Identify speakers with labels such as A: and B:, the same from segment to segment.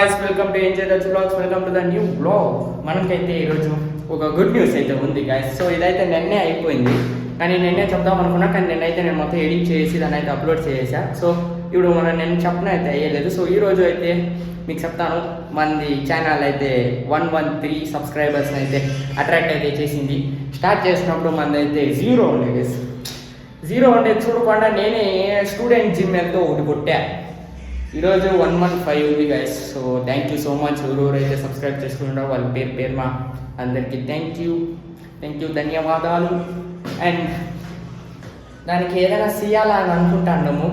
A: Welcome to enjoy the vlogs. Welcome to the new vlog. మనకైతే ఈరోజు ఒక good news అయితే ఉంది గైస్. సో ఇదైతే నిన్నే అయిపోయింది, కానీ నిన్నే చెప్దాం అనుకున్నా, కానీ నిన్నైతే నేను మొత్తం ఎడిట్ చేసి దాన్ని అయితే అప్లోడ్ చేసా. సో ఇప్పుడు నేను చెప్పిన అయితే అయ్యలేదు. సో ఈరోజు అయితే మీకు చెప్తాను, మనది ఛానల్ అయితే 113 సబ్స్క్రైబర్స్ని అయితే అట్రాక్ట్ అయితే చేసింది. స్టార్ట్ చేసినప్పుడు మనది అయితే 0 ఉండే గైస్. 0 ఉండే చూడకుండా నేనే స్టూడెంట్ జిమ్ వెళ్తూ ఒకటి కొట్టా. ఈరోజు 115 ఉంది guys. So thank you so much. ఎవరైతే సబ్స్క్రైబ్ చేసుకుంటారో వాళ్ళ పేరు మా అందరికీ థ్యాంక్ యూ ధన్యవాదాలు. అండ్ దానికి ఏదైనా చేయాలని అనుకుంటున్నాము,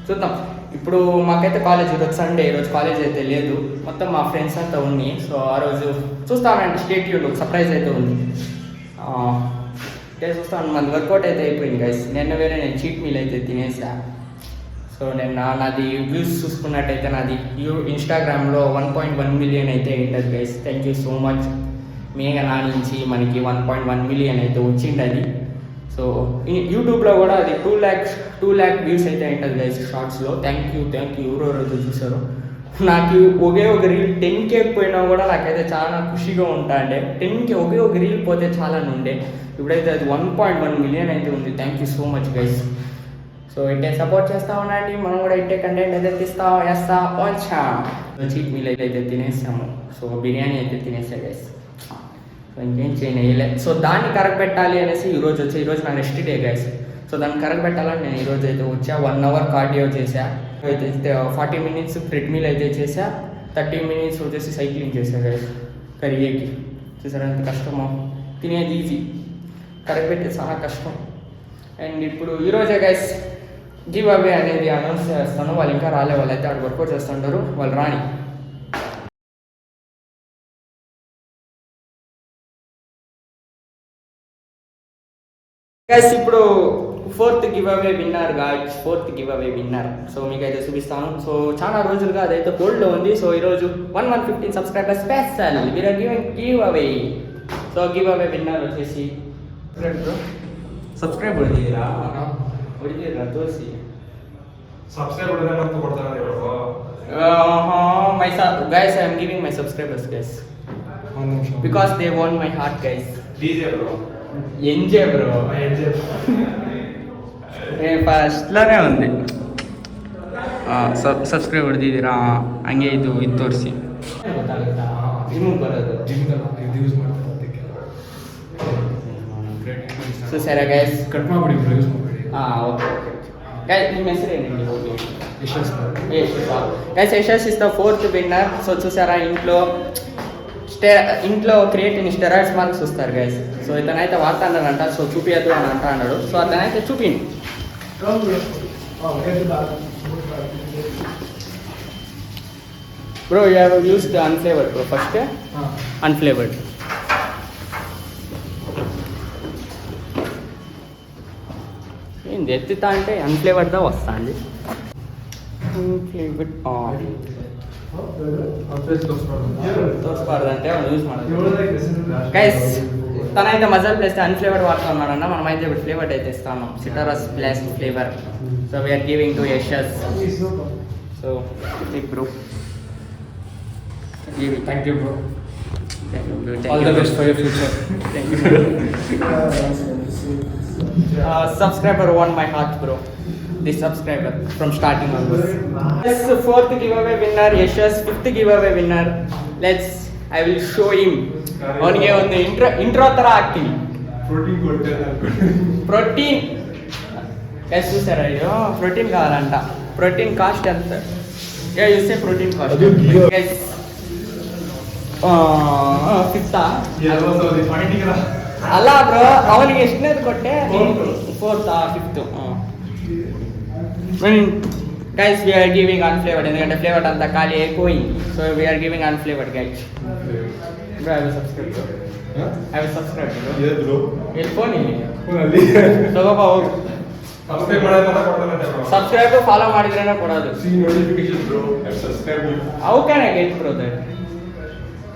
A: చూద్దాం. ఇప్పుడు మాకైతే కాలేజ్ ఈరోజు సండే, ఈరోజు కాలేజ్ అయితే లేదు, మొత్తం మా ఫ్రెండ్స్ అంతా ఉన్నాయి. సో ఆ రోజు చూస్తామండి, స్టేట్ యూన్ ఒక సర్ప్రైజ్ అయితే ఉంది. చూస్తాను. మన వర్కౌట్ అయితే అయిపోయింది గైస్. నేను చీట్ మీల్ అయితే తినేసా. సో నేను నాది వ్యూస్ చూసుకున్నట్టయితే నాది ఇన్స్టాగ్రామ్లో 1.1 మిలియన్ అయితే ఉంటుంది guys. Thank you so much. మేఘ నా నుంచి మనకి 1.1 మిలియన్ అయితే వచ్చింది. సో యూట్యూబ్లో కూడా అది 2 lakh వ్యూస్ అయితే ఉంటుంది గైస్ షార్ట్స్లో. థ్యాంక్ యూ ఎవరెవరైతే చూసారో. నాకు ఒకే ఒక రీల్ 10K పోయినా కూడా నాకైతే చాలా ఖుషిగా ఉండే. 10K ఒకే ఒక రీల్ పోతే చాలా ఉండే. ఇప్పుడైతే అది 1.1 మిలియన్ అయితే ఉంది. Thank you so much guys. So ఇట్టే సపోర్ట్ చేస్తూ ఉండండి, మనం కూడా ఇట్టే కంటెంట్ అయితే వేస్తా వచ్చాం. చీట్ మీల్ అయితే తినేసాము. సో బిర్యానీ అయితే తినేసా గైస్. సో ఇంకేం చేయలే. సో దాన్ని కరెక్ట్ పెట్టాలి అనేసి ఈరోజు నా నెక్స్ట్ డే గైస్. సో దాన్ని కరెక్ట్ పెట్టాలని నేను ఈరోజు అయితే వచ్చా. 1 అవర్ కార్డియో చేసా. అయితే 40 మినిట్స్ ట్రెడ్మిల్ అయితే చేసా. 30 మినిట్స్ వచ్చేసి సైక్లింగ్ చేసా గైస్. కరిగేకి చూసారా ఎంత కష్టమో. తినేది ఈజీ, కరెక్ట్ పెట్టే చాలా కష్టం. అండ్ ఇప్పుడు ఈరోజే గైస్ గివ్ అవే అనేది అనౌన్స్ చేస్తాను. వాళ్ళు ఇంకా రాలే, వాళ్ళు అయితే అక్కడ వర్కౌట్ చేస్తుంటారు, వాళ్ళు రాని. గైస్ ఇప్పుడు fourth give away winner. So మీకైతే చూపిస్తాను. సో చాలా రోజులుగా అదైతే హోల్డ్లో ఉంది. సో ఈరోజు 115 subscriber special we're giving giveaway. So give away winner వచ్చేసి సబ్స్క్రైబ్ ಹೊಡಿದಿರಾ ತೋರಿಸಿ.
B: ಸಬ್ಸ್ಕ್ರೈಬ್ ಹೊಡೆದ್ರೆ ಅಂತ ಕೊಡ್ತಾರೆ ಇವರು.
A: my guys, I am giving my subscribers guys because they won my heart guys.
B: DJ bro,
A: NJ bro, first ಲಾನೇ ఉంది. Subscribe ಹೊಡೆದಿದ್ದೀರಾ ಹಂಗೆ ಇದು ತೋರಿಸಿ. ಜಿಮ್ಗೆ ಬರೋದು
B: ಇದು ಯೂಸ್ ಮಾಡ್ತಾರೆ.
A: ಸೊ ಸರಿ ಗೈಸ್,
B: ಕಟ್ ಮಾಡ್ಬಿಡಿ, ಯೂಸ್ ಮಾಡ್ಬಿಡಿ.
A: ಓಕೆ ಗೈಸ್, ನಿಮ್ಮ ಹೆಸರು ಏನೇನು? Yashas is the 4th winner. So చూసారా, ఇంట్లో క్రియేటిన్ స్టెరాయిడ్స్ మార్క్స్ చూస్తారు గైస్. సో ఇతనైతే వాడుతున్నాడంట. సో చూపియద్దు అని అంటున్నాడు. సో అతనైతే చూపిండి. Bro you have used unflavoured bro. First unflavoured. ఏంది ఎత్తుతా అంటే అన్ఫ్లేవర్డ్గా వస్తా అండి. తోసపడదంటే యూస్ ಮಾಡೋದು గైస్. తనైతే మజల్ ప్లేస్ అన్ఫ్లేవర్డ్ వాడుతూ ఉన్నాడన్న. మనమైతే ఇప్పుడు ఫ్లేవర్డ్ అయితే ఇస్తాను, citrus plus flavour. So we are giving to Yashas. So bro,
B: thank you bro.
A: All the best for your future. Thank you. Subscriber won my heart bro. This subscriber from starting onwards. Yes, 4th giveaway winner Yashas, 5th giveaway winner. I will show him. ಅವನಿಗೆ ಒಂದು intro ತರ ಹಾಕ್ತೀನಿ. Protein guys చూసారా, ఇది protein కావాలంట. Protein cost ఎంత? చూస్తే protein cost guys 5th ಅಲ್ಲ ಬ್ರೋ, ಅವನಿಗೆ ಎಷ್ಟನೇದು ಕೊಟ್ಟೆ? 4th 5th. Guys we are giving unflavoured, ఎందుకంటే ఫ్లేవర్డ్ అంతా ఖాళీ అయిపోయింది. So we are giving unflavoured guys. Bro I will subscribe bro.
B: ఏ బ్రో
A: ಇಲ್ಲಿ ಫೋನ್ ತಗೋಬಾ ಹೋಗು. ಸಬ್ಸ್ಕ್ರೈಬ್ ಫಾಲೋ ಮಾಡಿದ್ರೇನೆ ಕೊಡೋದು.
B: Notification bro, subscribe.
A: How can I get bro that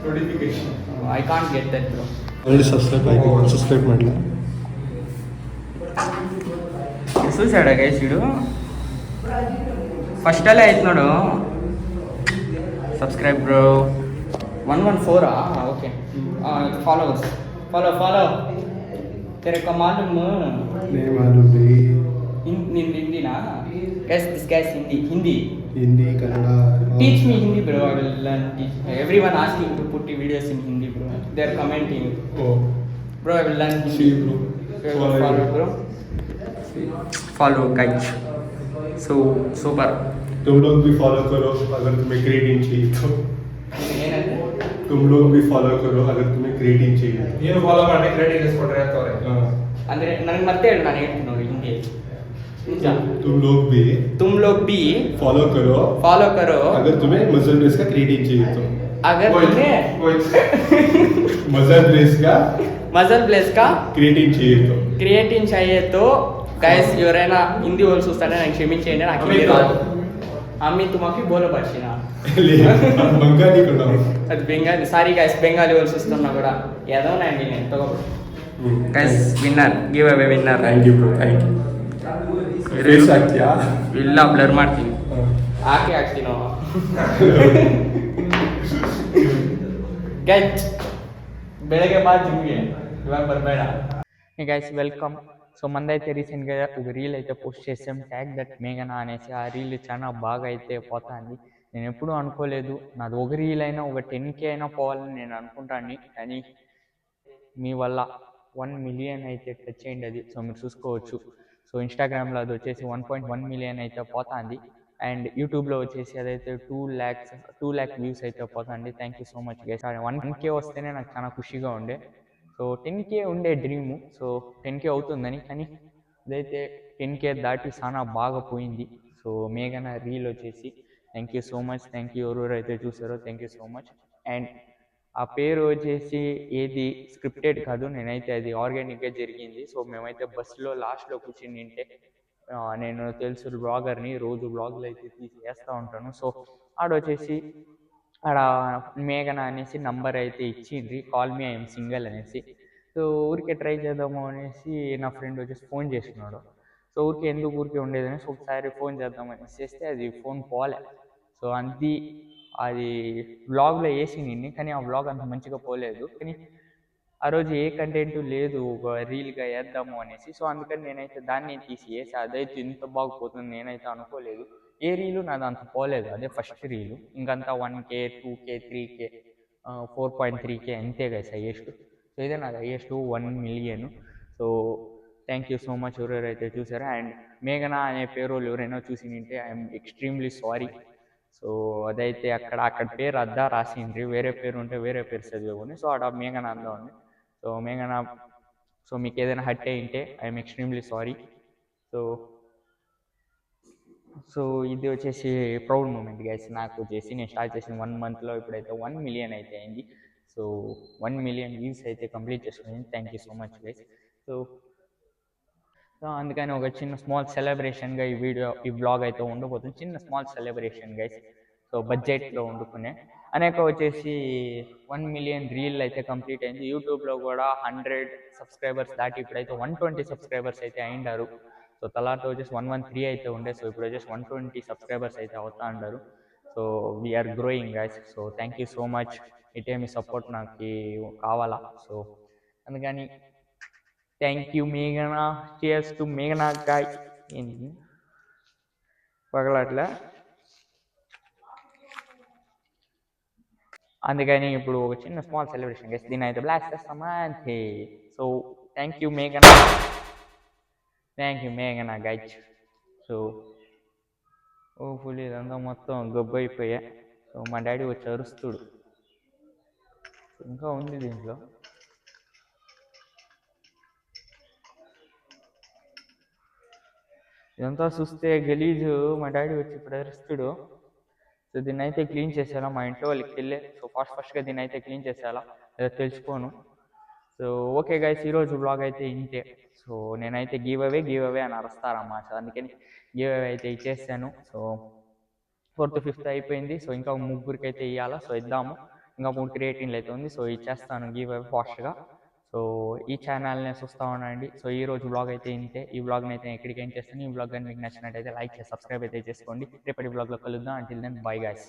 B: notification?
A: I can't get that bro.
B: Already subscribe ಆಯ್ತು, subscribe ಮಾಡಲ್ಲ.
A: చూసాడా guys, వీడు ఫస్ట్ అలా అవుతున్నాడు. Subscribe bro 114 okay followers follow तेरे को मालूम
B: नहीं मालूम भाई
A: हिंदी ना guys this guy is Hindi
B: Hindi Kannada
A: teach me Hindi bro I will learn everyone asking to put the videos in Hindi bro they are commenting
B: oh
A: bro I will learn Hindi
B: see bro
A: follow bro follow guys so super
B: तुम लोग भी follow करो अगर तुम्हें creatine चाहिए तो
A: ಏನಂದ್ರೆ
B: तुम लोग भी फॉलो करो अगर तुम्हें क्रिएटिन चाहिए
C: ನೀನು ಫಾಲೋ ಮಾಡಿ ಕ್ರೆಡಿಟ್ ಇಸ್ಕೊಟ್ರೆ ಹೇಳ್ತವ್ರೆ
A: ಅಂದ್ರೆ ನನಗೆ ಮತ್ತೆ ಹೇಳು ನಾನು ಹೇಳ್ತೀನಿ ನೋಡಿ ಹಿಂದಿ ನಿಜ
B: तुम लोग भी
A: तुम लोग भी
B: फॉलो करो
A: अगर
B: तुम्हें मसल रेस का क्रिएटिन चाहिए तो
A: अगर तुम्हें
B: मसल रेस का
A: मसल प्लेस का
B: क्रिएटिन चाहिए तो
A: గైస్ ఎవరైనా హిందీ వాళ్ళు చూస్తానే నాకు క్షమించేయండి నాకు హిందీ రాదు అమ్మి తుమకి బోల భాషన
B: बंगाली को
A: అది బెంగాలీ సారీ గైస్ బెంగాలీ వాళ్ళు చూస్తున్నా కూడా ఏదోనండి నేను ఎంతో guys winner give away winner
B: thank you bro thank you race ಆಗ್ತಿಯಾ
A: ಇಲ್ಲ ಬ್ಲರ್ ಮಾಡ್ತೀನಿ ಆಕೆ ಹಾಕ್ತೀನೋ ಗೈಸ್ ಬೆಳಗ್ಗೆ ಬಾ ಜಿಮ್ಗೆ ಇವಾಗ ಬರಬೇಡ గైస్ వెల్కమ్ సో మందైతే రీసెంట్గా ఒక రీల్ అయితే పోస్ట్ చేసాం ట్యాగ్ దట్ మేఘనా అనేసి ఆ రీల్ చాలా బాగా అయితే పోతుంది నేను ఎప్పుడూ అనుకోలేదు నాది ఒక రీల్ అయినా ఒక 10K అయినా పోవాలని నేను అనుకుంటాను కానీ మీ వల్ల 1 మిలియన్ అయితే టచ్ అయింది అది సో మీరు చూసుకోవచ్చు సో ఇన్స్టాగ్రామ్లో అది వచ్చేసి 1.1 మిలియన్ అయితే పోతుంది అండ్ యూట్యూబ్లో వచ్చేసి అదైతే 2 lakh వ్యూస్ అయితే పోతుంది thank you so much guys 1K వస్తేనే నాకు చాలా ఖుషిగా ఉండే సో 10K ఉండే డ్రీము సో 10K అవుతుందని కానీ అదైతే 10K దాటి చాలా బాగా పోయింది సో మేఘనా రీల్ వచ్చేసి thank you so much thank you ఎవరైతే చూసారో thank you so much and ఆ పేరు వచ్చేసి ఏది స్క్రిప్టెడ్ కాదు నేనైతే అది ఆర్గానిక్గా జరిగింది సో మేమైతే బస్సులో లాస్ట్లో కూర్చుని నింటే నేను తెలుసు బ్లాగర్ని రోజు బ్లాగ్లు అయితే తీసి వేస్తూ ఉంటాను సో ఆడొచ్చేసి ఆడ మేఘనా అనేసి నంబర్ అయితే ఇచ్చిండ్రి కాల్ మీ ఐఎమ్ సింగిల్ అనేసి సో ఊరికే ట్రై చేద్దాము అనేసి నా ఫ్రెండ్ వచ్చేసి ఫోన్ చేస్తున్నాడు సో ఊరికే ఎందుకు ఊరికే ఉండేది అనేసి ఒకసారి ఫోన్ చేద్దామని చేస్తే అది ఫోన్ పోలే సో అది వ్లాగ్లో వేసి నిన్ను కానీ ఆ వ్లాగ్ అంత మంచిగా పోలేదు కానీ ఆ రోజు ఏ కంటెంట్ లేదు ఒక రీల్గా వేద్దాము అనేసి సో అందుకని నేనైతే దాన్ని తీసి వేసి అదైతే ఇంత బాగుపోతుంది నేనైతే అనుకోలేదు ఏ రీలు నాది అంత పోలేదు అదే ఫస్ట్ రీలు ఇంకంతా 1K 2K 3K 4.3K అంతే కదా హైయెస్ట్ సో ఇదే నాది highest 1 million so thank you so much ఎవరైతే చూసారో అండ్ మేఘనా అనే పేరు ఎవరైనా చూసి నింటే ఐఎమ్ ఎక్స్ట్రీమ్లీ సారీ సో అదైతే అక్కడ పేరు అద్దా రాసిండ్రి వేరే పేరు ఉంటే వేరే పేరు చదివేకొని సో ఆడ మేఘనా అందా ఉంది సో మేఘనా సో మీకు ఏదైనా హర్ట్ అయ్యింటే ఐఎమ్ ఎక్స్ట్రీమ్లీ సారీ సో ఇది వచ్చేసి ప్రౌడ్ మూమెంట్ గైస్ నాకు వచ్చేసి నేను స్టార్ట్ చేసిన 1 మంత్లో ఇప్పుడైతే 1 మిలియన్ అయితే అయింది సో 1 మిలియన్ వ్యూస్ అయితే కంప్లీట్ చేసుకుని thank you so much guys so అందుకని ఒక చిన్న స్మాల్ సెలబ్రేషన్గా ఈ బ్లాగ్ అయితే ఉండబోతుంది చిన్న స్మాల్ సెలబ్రేషన్ గైస్ సో బడ్జెట్లో వండుకునే అనేక వచ్చేసి 1 మిలియన్ రీల్ అయితే కంప్లీట్ అయింది యూట్యూబ్లో కూడా 100 సబ్స్క్రైబర్స్ దాటి ఇప్పుడైతే 120 సబ్స్క్రైబర్స్ అయితే అయిండారు సో తలాట వచ్చేసి 113 అయితే ఉండే సో ఇప్పుడు వచ్చేసి 120 సబ్స్క్రైబర్స్ అయితే అవుతా ఉన్నారు so we are growing guys so thank you so much ఇటే మీ సపోర్ట్ నాకు కావాలా సో అందుకని థ్యాంక్ యూ మేఘనా చియర్స్ టు మేఘనా గాయ్ ఏంటి పగలట్లా అందుకని ఇప్పుడు ఒక చిన్న స్మాల్ సెలబ్రేషన్ గైస్ దీని అయితే బ్లాస్ట్ చేస్తామా అంతే సో థ్యాంక్ యూ మేఘనా గైజ్ సో ఫుల్ ఇదంతా మొత్తం గబ్బు అయిపోయా సో మా డాడీ వచ్చి అరుస్తుడు ఇంకా ఉంది దీంట్లో ఇదంతా చూస్తే గలీజు మా డాడీ వచ్చి ఇప్పుడు అరుస్తుడు సో దీన్ని అయితే క్లీన్ చేసేయాలా మా ఇంట్లో వాళ్ళకి వెళ్ళే సో ఫాస్ట్గా దీన్ని అయితే క్లీన్ చేసేయాలా లేదా తెలుసుకోను సో ఓకే గైస్ ఈరోజు బ్లాగ్ అయితే ఇంతే సో నేనైతే గివ్ అవే అని అరుస్తారమ్మా సో అందుకని గివ్ అవే అయితే ఇచ్చేసాను సో 4th 5th అయిపోయింది సో ఇంకా 3 అయితే ఇవ్వాలా సో ఇద్దాము ఇంకా 3 క్రియేటిన్లు అయితే ఉంది సో ఇచ్చేస్తాను గివ్ అవే ఫాస్ట్గా సో ఈ ఛానల్ని చూస్తూ ఉండండి సో ఈ రోజు బ్లాగ్ అయితే ఇంతే ఈ బ్లాగ్ని అయితే ఎక్కడికి ఏం చేస్తాను ఈ బ్లాగ్ కానీ మీకు నచ్చినట్టయితే లైక్ చేసి సబ్స్క్రైబ్ అయితే చేసుకోండి రేపటి బ్లాగ్లో కలుద్దాం అంటిల్ దెన్ బై గైస్